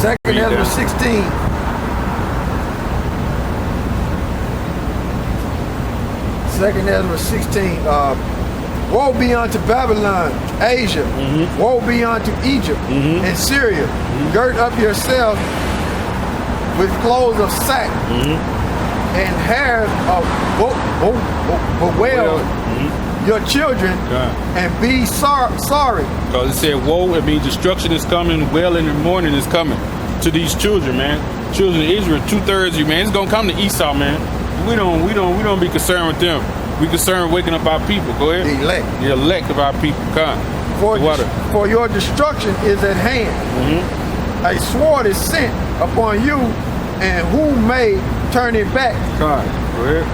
Second Ezra 16. Second Ezra 16. Woe be unto Babylon, Asia. Woe be unto Egypt and Syria. Gird up yourselves with clothes of sack and hair of bewail your children and be sorry. Because it said, woe, it means destruction is coming, wailing and mourning is coming to these children, man. Children of Israel, 2/3 of you, man. It's gonna come to Esau, man. We don't be concerned with them. We concerned with waking up our people. Go ahead. The elect of our people. Come. For your destruction is at hand. A sword is sent upon you, and who may turn it back? Come. Go ahead.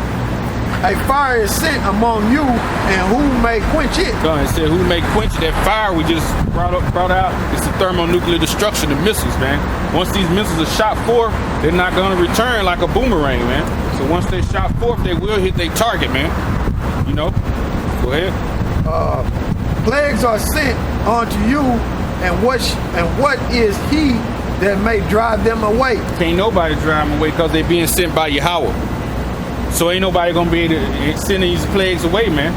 A fire is sent among you, and who may quench it? Come. It said, who may quench that fire we just brought out? It's the thermonuclear destruction of missiles, man. Once these missiles are shot forth, they're not going to return like a boomerang, man. So once they shot forth, they will hit their target, man. You know? Go ahead. Plagues are sent unto you, and what is he that may drive them away? Can't nobody drive them away because they're being sent by Yahweh. So ain't nobody gonna be able to send these plagues away, man.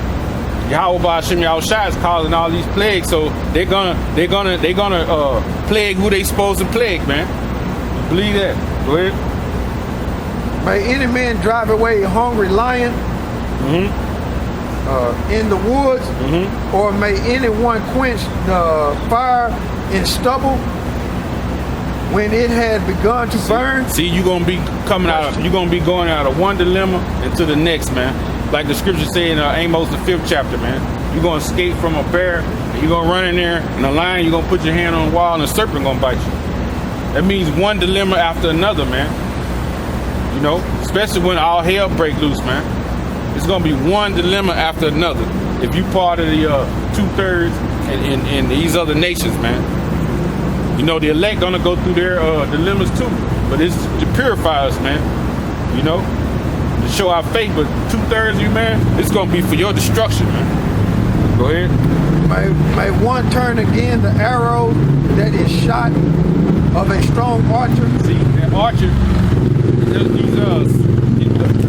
Yahweh Ba'ashem Yahushua is causing all these plagues, so they're gonna plague who they supposed to plague, man. Believe that. Go ahead. May any man drive away a hungry lion in the woods, or may anyone quench the fire in stubble when it had begun to burn? See, you're gonna be going out of one dilemma into the next, man. Like the scripture say in Amos the 5th chapter, man. You're gonna escape from a bear, and you're gonna run in there, and a lion, you're gonna put your hand on the wall, and a serpent gonna bite you. That means one dilemma after another, man. You know, especially when all hell break loose, man. It's gonna be one dilemma after another. If you part of the 2/3 in these other nations, man. You know, the elect gonna go through their dilemmas too. But it's to purify us, man. You know, to show our faith. But 2/3 of you, man, it's gonna be for your destruction, man. Go ahead. May one turn again the arrow that is shot of a strong archer. See, that archer, these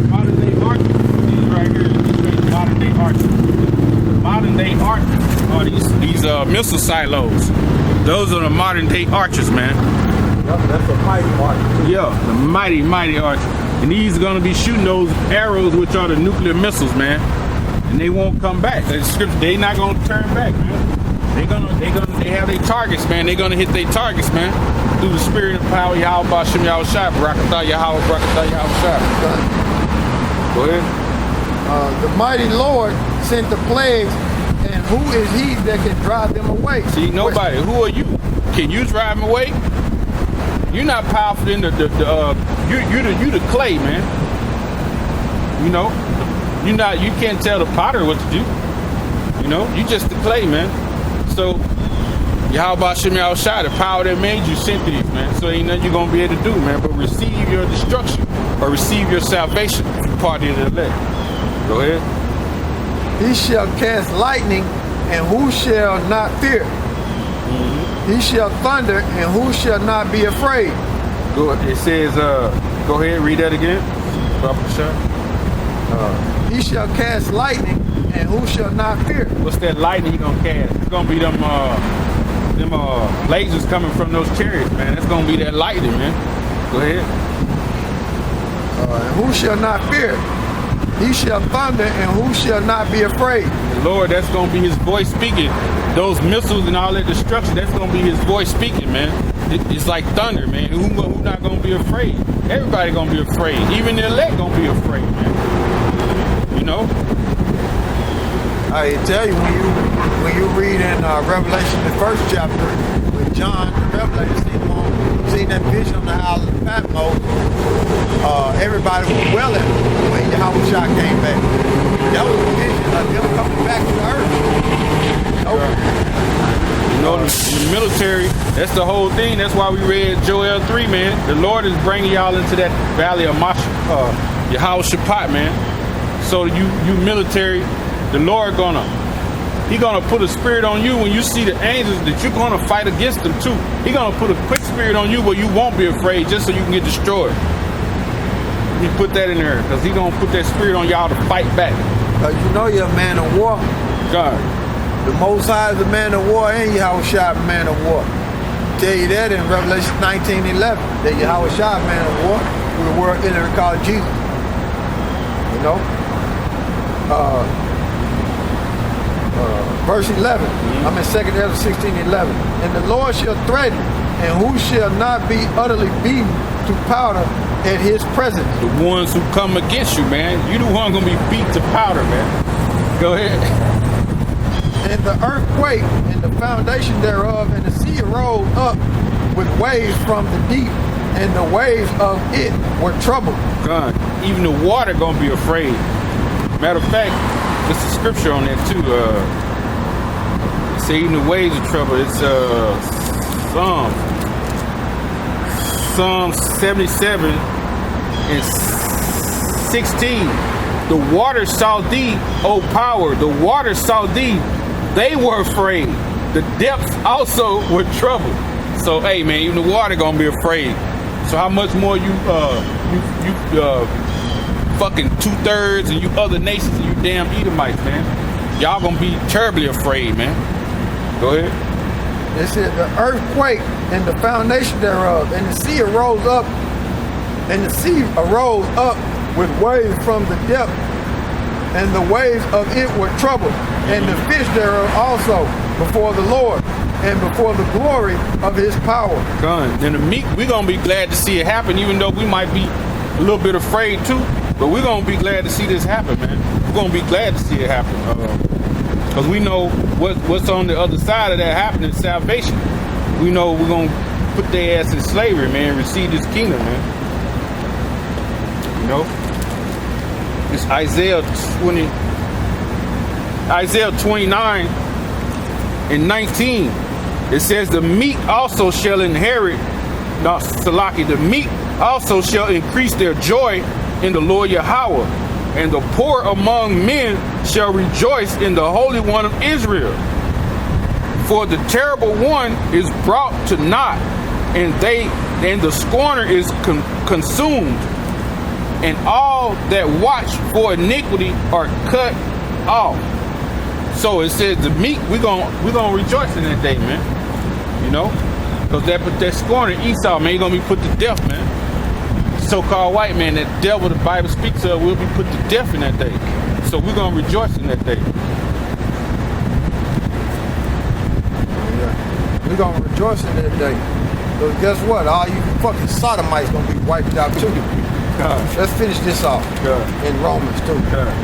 modern day archers, these right here, these modern day archers. Modern day archers are these missile silos. Those are the modern day archers, man. Yep, that's a mighty archer. Yeah, the mighty archer. And these are gonna be shooting those arrows, which are the nuclear missiles, man. And they won't come back. They not gonna turn back, man. They have their targets, man. They're gonna hit their targets, man. Through the spirit and power, Yahweh Ba'ashem Yahushua, Barakatah Yahweh, Barakatah Yahushua. Go ahead. The mighty Lord sent the plagues, and who is he that can drive them away? See, nobody. Who are you? Can you drive them away? You're not powerful in you the clay, man. You know, you can't tell the potter what to do. You know, you just the clay, man. So Yahweh Ba'ashem Yahushua, the power that made you, sent these, man. So ain't nothing you're gonna be able to do, man, but receive your destruction or receive your salvation. Part of the elect. Go ahead. He shall cast lightning, and who shall not fear? He shall thunder, and who shall not be afraid? Good. It says, go ahead, read that again. He shall cast lightning, and who shall not fear? What's that lightning he gonna cast? It's gonna be them lasers coming from those chariots, man. It's gonna be that lightning, man. Go ahead. And who shall not fear? He shall thunder, and who shall not be afraid? The Lord, that's gonna be his voice speaking. Those missiles and all that destruction, that's gonna be his voice speaking, man. It's like thunder, man. Who not gonna be afraid? Everybody gonna be afraid. Even the elect gonna be afraid, man. You know? I tell you, when you read in Revelation, the 1st chapter, with John the Revelator seen that vision on the island of Patmos, everybody was wailing when Yahushua came back. That was a vision of them coming back to earth. You know, the military, that's the whole thing. That's why we read Joel 3, man. The Lord is bringing y'all into that valley of Yahushua, man. So you military, the Lord gonna He gonna put a spirit on you when you see the angels that you're gonna fight against them too. He gonna put a quick spirit on you where you won't be afraid just so you can get destroyed. He put that in there because he gonna put that spirit on y'all to fight back. Because you know you're a man of war. God. The Most High is a man of war and Yahweh Shai is a man of war. Tell you that in Revelation 19:11. That Yahweh Shai is a man of war with a word in there called Jesus. You know? Verse 11. I'm in 2 Ezra 16:11. And the Lord shall threaten, and who shall not be utterly beaten to powder at his presence. The ones who come against you, man. You the one gonna be beat to powder, man. Go ahead. And the earthquake and the foundation thereof, and the sea arose up with waves from the deep, and the waves of it were troubled. God, even the water gonna be afraid. Matter of fact, there's a scripture on that too. It say even the waves are troubled. It's Psalm 77 and 16. The waters saw thee, O power. The waters saw thee. They were afraid. The depths also were troubled. So, hey, man, even the water gonna be afraid. So how much more you fucking 2/3 and you other nations and you damn Edomites, man. Y'all gonna be terribly afraid, man. Go ahead. It said the earthquake and the foundation thereof, and the sea arose up, with waves from the depth, and the waves of it were troubled, and the fish thereof also before the Lord, and before the glory of his power. Done. Then the meek, we're gonna be glad to see it happen, even though we might be a little bit afraid too. But we're gonna be glad to see this happen, man. We're gonna be glad to see it happen, because we know what's on the other side of that happening, salvation. We know we're gonna put their ass in slavery, man, and receive this kingdom, man. You know, it's Isaiah 29 and 19. It says, the meek also shall inherit, not Salaki, the meek also shall increase their joy in the Lord Yahweh, and the poor among men shall rejoice in the Holy One of Israel. For the terrible one is brought to naught, and the scorner is consumed, and all that watch for iniquity are cut off. So it says the meek, we're gonna rejoice in that day, man. You know, because that scorner Esau, man, he's gonna be put to death, man. So-called white man, that devil the Bible speaks of, will be put to death in that day. So we're gonna rejoice in that day. Yeah. We're gonna rejoice in that day. Because guess what? All you fucking sodomites gonna be wiped out too. God. Let's finish this off God. in Romans too. God.